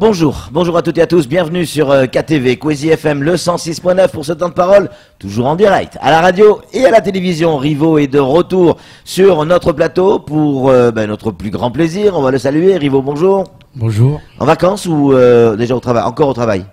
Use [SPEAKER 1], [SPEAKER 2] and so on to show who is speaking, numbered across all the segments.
[SPEAKER 1] Bonjour, bonjour à toutes et à tous, bienvenue sur KTV, Kwezi FM, le 106.9 pour ce temps de parole, toujours en direct, à la radio et à la télévision. Rivo est de retour sur notre plateau pour notre plus grand plaisir, on va le saluer. Rivo, bonjour.
[SPEAKER 2] Bonjour.
[SPEAKER 1] En vacances ou déjà au travail? Encore au travail?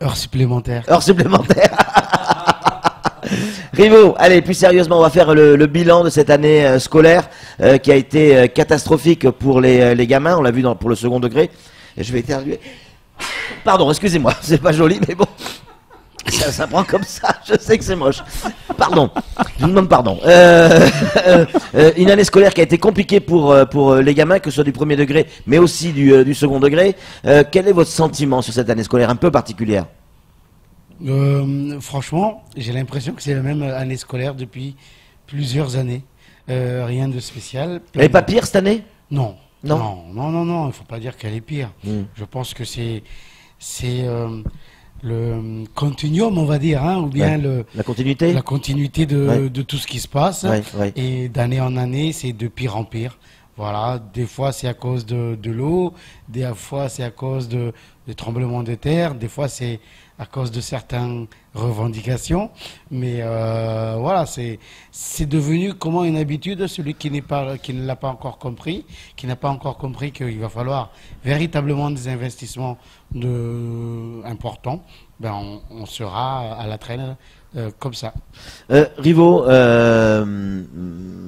[SPEAKER 2] Heure supplémentaire.
[SPEAKER 1] Heure supplémentaire. Rivo, allez, plus sérieusement, on va faire le bilan de cette année scolaire qui a été catastrophique pour les gamins, on l'a vu pour le second degré. Et je vais éternuer. Pardon, excusez-moi, c'est pas joli, mais bon, ça prend comme ça, je sais que c'est moche. Pardon, je vous demande pardon. Une année scolaire qui a été compliquée pour les gamins, que ce soit du premier degré, mais aussi du second degré. Quel est votre sentiment sur cette année scolaire un peu particulière?
[SPEAKER 2] Franchement, j'ai l'impression que c'est la même année scolaire depuis plusieurs années. Rien de spécial.
[SPEAKER 1] Elle n'est pas pire cette année?
[SPEAKER 2] Non.
[SPEAKER 1] Non,
[SPEAKER 2] il ne faut pas dire qu'elle est pire. Je pense que c'est le continuum, on va dire, hein, ou bien
[SPEAKER 1] la continuité
[SPEAKER 2] de tout ce qui se passe.
[SPEAKER 1] Ouais.
[SPEAKER 2] Et d'année en année, c'est de pire en pire. Voilà, des fois c'est à cause de l'eau, des fois c'est à cause des tremblements de terre, des fois c'est à cause de certaines revendications. Mais voilà, c'est devenu comment une habitude. Celui qui ne l'a pas encore compris, qui n'a pas encore compris qu'il va falloir véritablement des investissements importants, ben on sera à la traîne comme ça.
[SPEAKER 1] Rivo,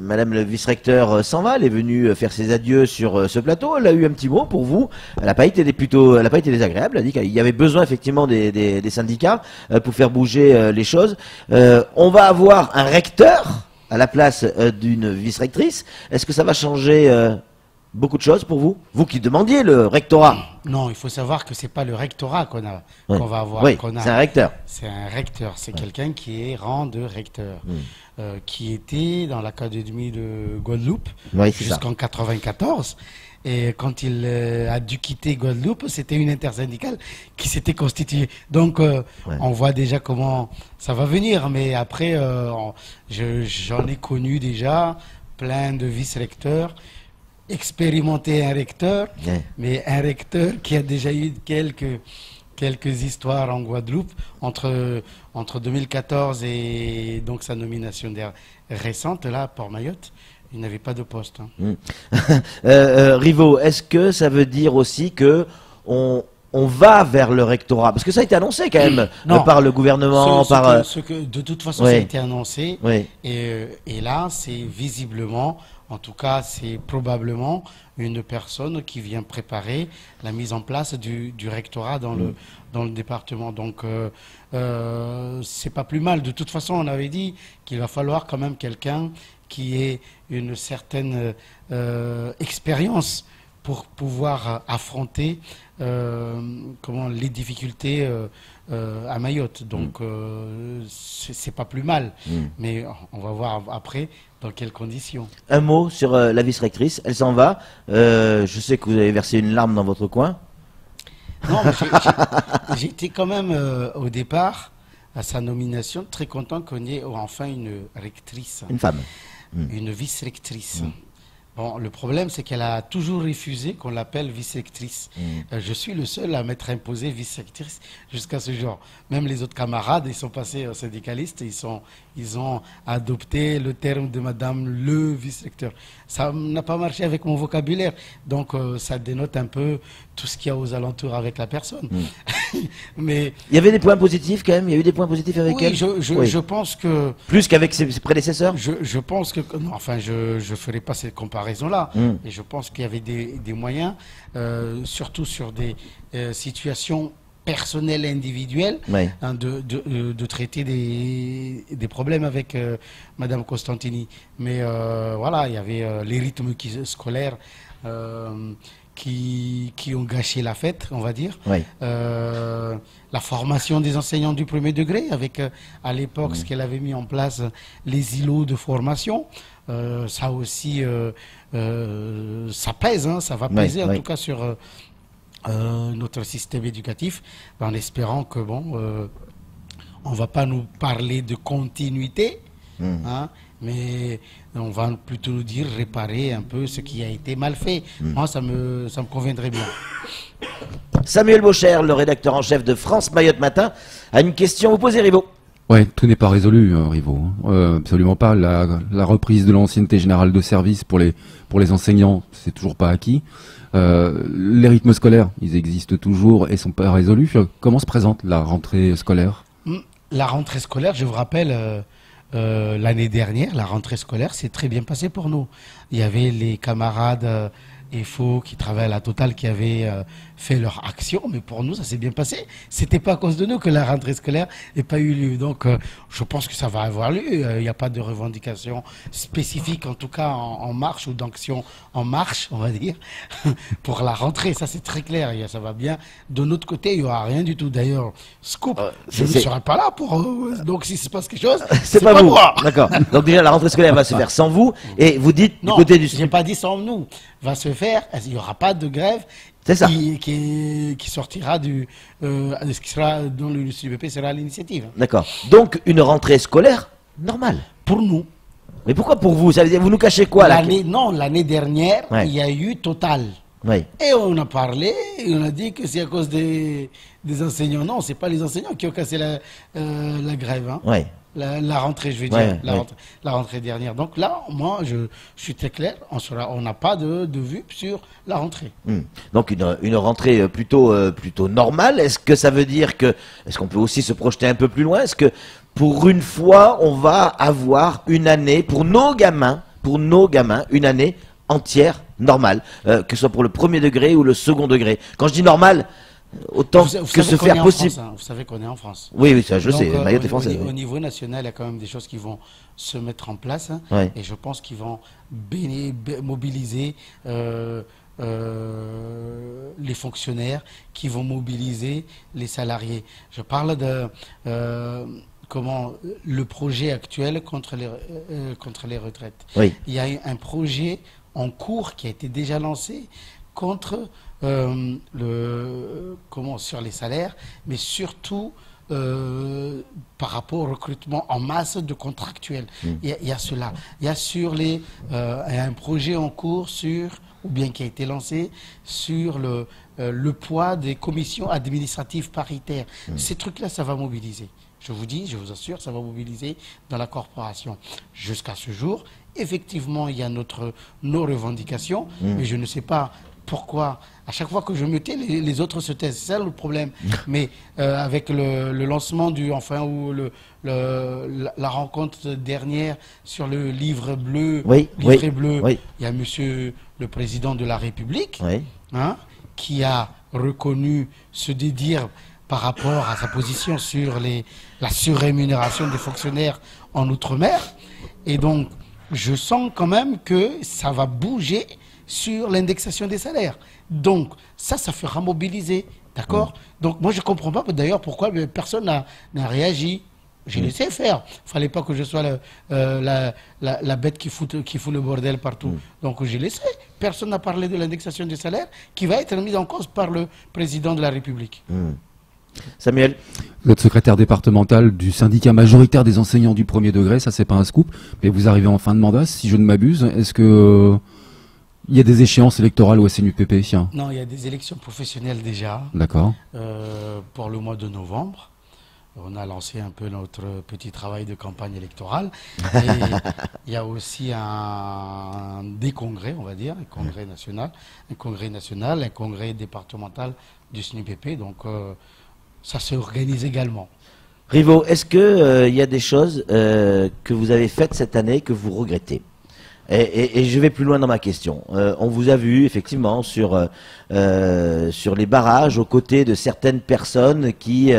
[SPEAKER 1] Madame le vice-recteur s'en va, elle est venue faire ses adieux sur ce plateau, elle a eu un petit mot pour vous, elle n'a pas été désagréable, elle a dit qu'il y avait besoin effectivement des syndicats pour faire bouger les choses. On va avoir un recteur à la place d'une vice-rectrice, est-ce que ça va changer beaucoup de choses pour vous? Vous qui demandiez le rectorat.
[SPEAKER 2] Non, il faut savoir que c'est pas le rectorat qu'on va avoir.
[SPEAKER 1] Oui, c'est un recteur.
[SPEAKER 2] C'est un recteur, c'est quelqu'un qui est rang de recteur, qui était dans l'académie de Guadeloupe jusqu'en 94. Et quand il a dû quitter Guadeloupe, c'était une intersyndicale qui s'était constituée. Donc, on voit déjà comment ça va venir. Mais après, j'en ai connu déjà plein de vice-recteurs. Expérimenter un recteur, mais un recteur qui a déjà eu quelques histoires en Guadeloupe entre 2014 et donc sa nomination récente là pour Mayotte, il n'avait pas de poste.
[SPEAKER 1] Rivo, est-ce que ça veut dire aussi que on va vers le rectorat? Parce que ça a été annoncé quand même par le gouvernement.
[SPEAKER 2] De toute façon, ça a été annoncé. Et là, c'est visiblement, en tout cas, c'est probablement une personne qui vient préparer la mise en place du rectorat dans le département. Donc, c'est pas plus mal. De toute façon, on avait dit qu'il va falloir quand même quelqu'un qui ait une certaine expérience pour pouvoir affronter les difficultés à Mayotte. Donc, c'est pas plus mal. Mais on va voir après dans quelles conditions.
[SPEAKER 1] Un mot sur la vice-rectrice, elle s'en va. Je sais que vous avez versé une larme dans votre coin.
[SPEAKER 2] Non, j'étais quand même au départ, à sa nomination, très content qu'on ait enfin une rectrice.
[SPEAKER 1] Une femme.
[SPEAKER 2] Une vice-rectrice. Bon, le problème, c'est qu'elle a toujours refusé qu'on l'appelle vice-rectrice. Je suis le seul à m'être imposé vice-rectrice jusqu'à ce jour. Même les autres camarades, ils sont passés syndicalistes, ils ont adopté le terme de madame le vice-recteur. Ça n'a pas marché avec mon vocabulaire, donc ça dénote un peu tout ce qu'il y a aux alentours avec la personne. Mais
[SPEAKER 1] il y avait des points positifs quand même. Il y a eu des points positifs avec elle.
[SPEAKER 2] Je pense que
[SPEAKER 1] plus qu'avec ses prédécesseurs.
[SPEAKER 2] Je pense que non, enfin, je ferai pas cette comparaison-là. Et je pense qu'il y avait des moyens, surtout sur des situations personnelles, individuelles, de traiter des problèmes avec Madame Costantini. Mais voilà, il y avait les rythmes scolaires. Qui ont gâché la fête, on va dire. La formation des enseignants du premier degré, avec à l'époque ce qu'elle avait mis en place, les îlots de formation. Ça aussi, ça pèse, hein, ça va peser en tout cas sur notre système éducatif, en espérant que on ne va pas nous parler de continuité, hein, mais on va plutôt nous dire réparer un peu ce qui a été mal fait. Moi, ça me conviendrait bien.
[SPEAKER 1] Samuel Baucher, le rédacteur en chef de France Mayotte Matin, a une question à vous poser, Rivo.
[SPEAKER 3] Ouais, tout n'est pas résolu, Rivo. Absolument pas. La reprise de l'ancienneté générale de service pour les enseignants, c'est toujours pas acquis. Les rythmes scolaires, ils existent toujours et sont pas résolus. Comment se présente la rentrée scolaire?
[SPEAKER 2] La rentrée scolaire, je vous rappelle, l'année dernière, la rentrée scolaire s'est très bien passée pour nous. Il y avait les camarades EFO qui travaillent à la Total qui avaient fait leur action, mais pour nous, ça s'est bien passé. C'était pas à cause de nous que la rentrée scolaire n'ait pas eu lieu. Donc, je pense que ça va avoir lieu. Il n'y a pas de revendication spécifique, en tout cas en marche ou d'action en marche, on va dire, pour la rentrée. Ça, c'est très clair. Ça va bien. De notre côté, il n'y aura rien du tout. D'ailleurs, Scoop, je ne serai pas là pour... donc, si se passe quelque chose,
[SPEAKER 1] c'est pas vous. D'accord. Donc, déjà, la rentrée scolaire va se faire sans vous. Et vous dites,
[SPEAKER 2] non,
[SPEAKER 1] du côté du...
[SPEAKER 2] j'ai pas dit sans nous. Va se faire, il n'y aura pas de grève qui sortira ce qui sera dans le CUPP sera l'initiative.
[SPEAKER 1] D'accord. Donc une rentrée scolaire normale.
[SPEAKER 2] Pour nous.
[SPEAKER 1] Mais pourquoi pour vous? Ça veut dire, vous nous cachez quoi là?
[SPEAKER 2] Non, l'année dernière, il y a eu Total.
[SPEAKER 1] Oui.
[SPEAKER 2] Et on a parlé, et on a dit que c'est à cause des enseignants. Non, c'est pas les enseignants qui ont cassé la grève. Hein.
[SPEAKER 1] Oui.
[SPEAKER 2] La rentrée, je veux dire, la rentrée dernière. Donc là, moi, je suis très clair, on n'a pas de vue sur la rentrée.
[SPEAKER 1] Donc une rentrée plutôt normale. Est-ce que ça veut dire est-ce qu'on peut aussi se projeter un peu plus loin? Est-ce que pour une fois, on va avoir une année, pour nos gamins, une année entière normale, que ce soit pour le premier degré ou le second degré? Quand je dis normal, autant que se faire possible.
[SPEAKER 2] France, hein. Vous savez qu'on est en France.
[SPEAKER 1] Oui, ça je sais, Mayotte est française.
[SPEAKER 2] Au niveau national, il y a quand même des choses qui vont se mettre en place. Hein, et je pense qu'ils vont mobiliser les fonctionnaires, qui vont mobiliser les salariés. Je parle de le projet actuel contre les retraites.
[SPEAKER 1] Oui.
[SPEAKER 2] Il y a un projet en cours qui a été déjà lancé contre sur les salaires, mais surtout par rapport au recrutement en masse de contractuels. Il y a cela. Il y a un projet en cours ou bien qui a été lancé sur le poids des commissions administratives paritaires. Ces trucs-là, ça va mobiliser. Je vous assure, ça va mobiliser dans la corporation. Jusqu'à ce jour, effectivement, il y a nos revendications, mais je ne sais pas pourquoi, à chaque fois que je me tais, les autres se taisent. C'est ça le problème. Mais avec le lancement la rencontre dernière sur le livre bleu, il y a monsieur le président de la République qui a reconnu se dédire par rapport à sa position sur la surrémunération des fonctionnaires en Outre-mer. Et donc, je sens quand même que ça va bouger sur l'indexation des salaires. Donc, ça fera mobiliser. D'accord? Donc, moi, je ne comprends pas d'ailleurs pourquoi personne n'a réagi. J'ai laissé faire. Il ne fallait pas que je sois la bête qui fout le bordel partout. Donc, j'ai laissé. Personne n'a parlé de l'indexation des salaires qui va être mise en cause par le président de la République.
[SPEAKER 1] Samuel?
[SPEAKER 3] Vous êtes secrétaire départemental du syndicat majoritaire des enseignants du premier degré, ça c'est pas un scoop, mais vous arrivez en fin de mandat, si je ne m'abuse. Est-ce que il y a des échéances électorales au SNUPP?
[SPEAKER 2] Non, il y a des élections professionnelles déjà.
[SPEAKER 3] D'accord.
[SPEAKER 2] Pour le mois de novembre. On a lancé un peu notre petit travail de campagne électorale. Et il y a aussi des congrès, on va dire, un congrès national, un congrès départemental du SNUPP. Donc, ça s'organise également.
[SPEAKER 1] Rivo, est-ce que y a des choses que vous avez faites cette année que vous regrettez? Et je vais plus loin dans ma question. On vous a vu effectivement sur les barrages aux côtés de certaines personnes qui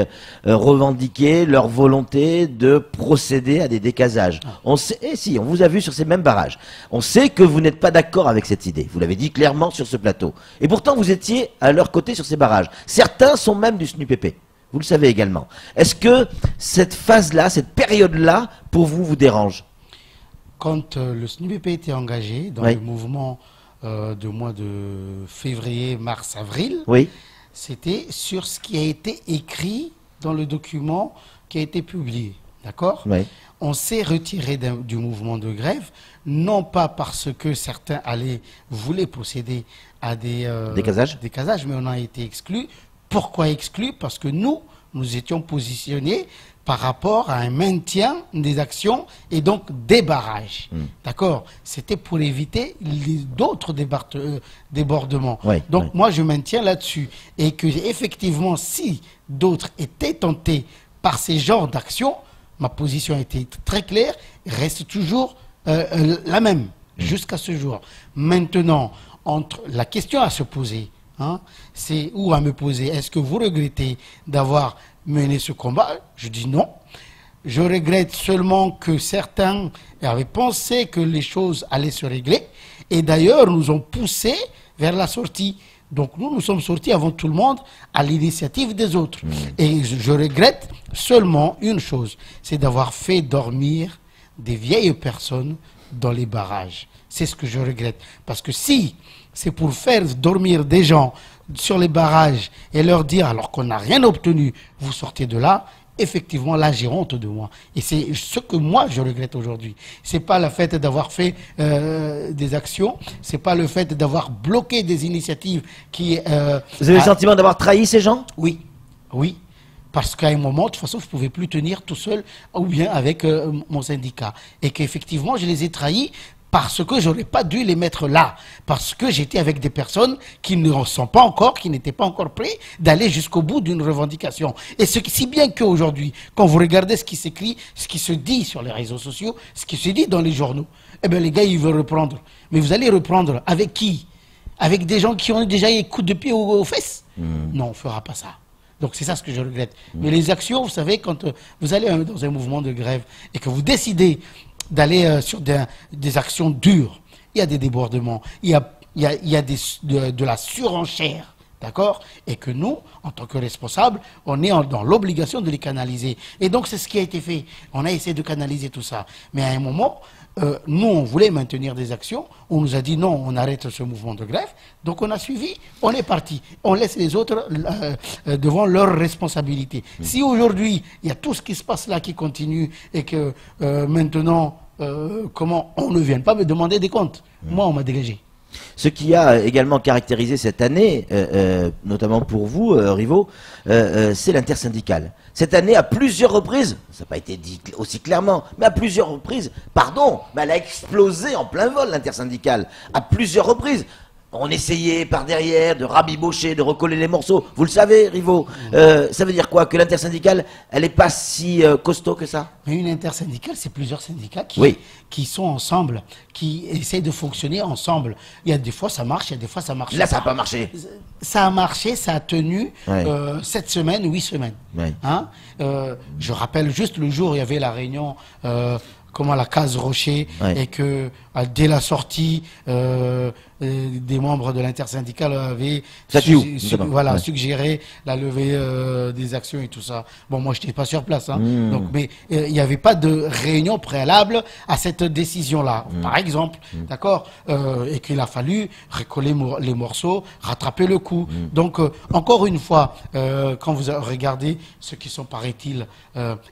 [SPEAKER 1] revendiquaient leur volonté de procéder à des décasages. On vous a vu sur ces mêmes barrages. On sait que vous n'êtes pas d'accord avec cette idée. Vous l'avez dit clairement sur ce plateau. Et pourtant vous étiez à leur côté sur ces barrages. Certains sont même du SNUPP. Vous le savez également. Est-ce que cette phase-là, cette période-là, pour vous, vous dérange?
[SPEAKER 2] Quand le SNUPP était engagé dans le mouvement du mois de février, mars, avril, c'était sur ce qui a été écrit dans le document qui a été publié. D'accord? On s'est retiré du mouvement de grève, non pas parce que certains voulaient procéder à des décasages, mais on a été exclus Pourquoi exclu? Parce que nous étions positionnés par rapport à un maintien des actions et donc des barrages. D'accord? C'était pour éviter d'autres débordements. Donc moi, je maintiens là-dessus. Et que effectivement, si d'autres étaient tentés par ces genres d'actions, ma position a été très claire, reste toujours la même jusqu'à ce jour. Maintenant, entre la question à se poser, c'est ou à me poser, est-ce que vous regrettez d'avoir mené ce combat? Je dis non. Je regrette seulement que certains avaient pensé que les choses allaient se régler et d'ailleurs nous ont poussé vers la sortie. Donc nous sommes sortis avant tout le monde à l'initiative des autres. Et je regrette seulement une chose, c'est d'avoir fait dormir des vieilles personnes dans les barrages. C'est ce que je regrette. Parce que si c'est pour faire dormir des gens sur les barrages et leur dire, alors qu'on n'a rien obtenu, vous sortez de là, effectivement, là, j'ai honte de moi. Et c'est ce que moi, je regrette aujourd'hui. C'est pas le fait d'avoir fait des actions, c'est pas le fait d'avoir bloqué des initiatives qui...
[SPEAKER 1] Vous avez le sentiment d'avoir trahi ces gens?
[SPEAKER 2] Oui, oui. Parce qu'à un moment, de toute façon, je ne pouvais plus tenir tout seul ou bien avec mon syndicat. Et qu'effectivement, je les ai trahis parce que je n'aurais pas dû les mettre là. Parce que j'étais avec des personnes qui ne sont pas encore, qui n'étaient pas encore prêts d'aller jusqu'au bout d'une revendication. Et si bien qu'aujourd'hui, quand vous regardez ce qui s'écrit, ce qui se dit sur les réseaux sociaux, ce qui se dit dans les journaux, eh bien les gars, ils veulent reprendre. Mais vous allez reprendre avec qui? Avec des gens qui ont déjà un coup de pied aux fesses? Non, on ne fera pas ça. Donc c'est ça ce que je regrette. Mais les actions, vous savez, quand vous allez dans un mouvement de grève et que vous décidez d'aller sur des actions dures, il y a des débordements, il y a de la surenchère, d'accord? Et que nous, en tant que responsables, on est dans l'obligation de les canaliser. Et donc c'est ce qui a été fait. On a essayé de canaliser tout ça. Mais à un moment, nous, on voulait maintenir des actions. On nous a dit non, on arrête ce mouvement de grève. Donc on a suivi, on est parti. On laisse les autres devant leurs responsabilités. Si aujourd'hui, il y a tout ce qui se passe là qui continue et que maintenant, comment on ne vient pas me demander des comptes. Moi, on m'a dégagé.
[SPEAKER 1] Ce qui a également caractérisé cette année, notamment pour vous, Rivaux, c'est l'intersyndicale. Cette année, à plusieurs reprises, ça n'a pas été dit aussi clairement, mais à plusieurs reprises, pardon, mais elle a explosé en plein vol, l'intersyndicale, à plusieurs reprises. On essayait par derrière de rabibocher, de recoller les morceaux. Vous le savez, Rivaux. Ça veut dire quoi? Que l'intersyndicale, elle n'est pas si costaud que ça?
[SPEAKER 2] Mais une intersyndicale, c'est plusieurs syndicats qui sont ensemble, qui essayent de fonctionner ensemble. Il y a des fois ça marche, il y a des fois ça marche pas.
[SPEAKER 1] Là, ça n'a pas marché.
[SPEAKER 2] Ça a marché, ça a tenu 7 semaines, 8 semaines. Hein, je rappelle juste le jour où il y avait la réunion... comment la case Rocher, et que dès la sortie, des membres de l'intersyndicale avaient suggéré la levée des actions et tout ça. Bon, moi, je n'étais pas sur place, donc, mais il n'y avait pas de réunion préalable à cette décision-là, par exemple, d'accord, et qu'il a fallu recoller les morceaux, rattraper le coup. Donc, encore une fois, quand vous regardez ceux qui sont, paraît-il,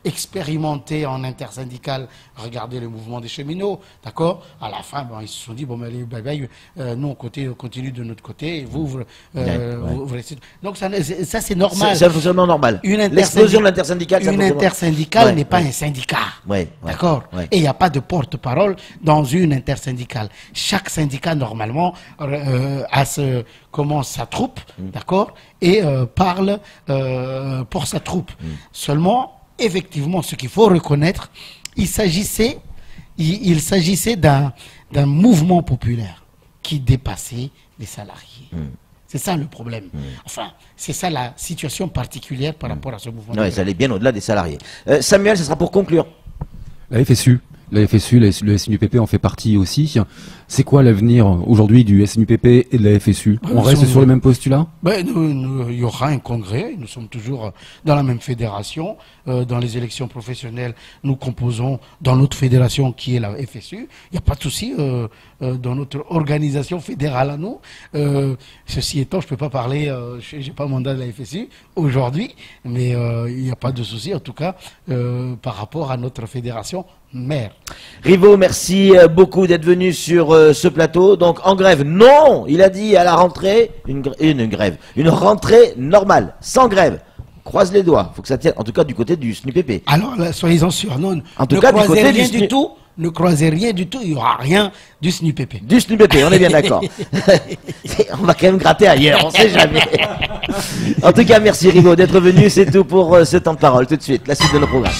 [SPEAKER 2] expérimentés en intersyndicale, regardez le mouvement des cheminots, d'accord? À la fin, bon, ils se sont dit, bon, mais allez, bye bye, nous, on continue de notre côté, et vous restez... Donc, ça c'est normal.
[SPEAKER 1] C'est un fonctionnement normal. L'explosion de l'intersyndicale,
[SPEAKER 2] une intersyndicale n'est pas un syndicat, d'accord? Et il n'y a pas de porte-parole dans une intersyndicale. Chaque syndicat, normalement, a sa troupe, d'accord? Et parle pour sa troupe. Seulement, effectivement, ce qu'il faut reconnaître, il s'agissait d'un mouvement populaire qui dépassait les salariés. C'est ça le problème. Enfin, c'est ça la situation particulière par rapport à ce mouvement.
[SPEAKER 1] Oui, ça allait bien au-delà des salariés. Samuel, ce sera pour conclure.
[SPEAKER 3] La FSU, le SNUPP en fait partie aussi. C'est quoi l'avenir aujourd'hui du SNUPP et de la FSU? On reste sur les mêmes postulats?
[SPEAKER 2] Il y aura un congrès, nous sommes toujours dans la même fédération. Dans les élections professionnelles, nous composons dans notre fédération qui est la FSU. Il n'y a pas de souci dans notre organisation fédérale à nous. Ceci étant, je ne peux pas parler, je n'ai pas mandat de la FSU aujourd'hui, mais il n'y a pas de souci en tout cas par rapport à notre fédération Mer.
[SPEAKER 1] Rivo, merci beaucoup d'être venu sur ce plateau. Donc en grève, non, il a dit à la rentrée, une rentrée normale, sans grève. Croise les doigts, faut que ça tienne, en tout cas du côté du SNUPP.
[SPEAKER 2] Alors là, soyez-en sûrs, non,
[SPEAKER 1] en tout cas, du côté
[SPEAKER 2] rien du tout, ne croisez rien du tout, il n'y aura rien du SNUPP.
[SPEAKER 1] Du SNUPP, on est bien d'accord. On va quand même gratter ailleurs, on sait jamais. En tout cas, merci Rivo d'être venu, c'est tout pour ce temps de parole. Tout de suite, la suite de nos programmes.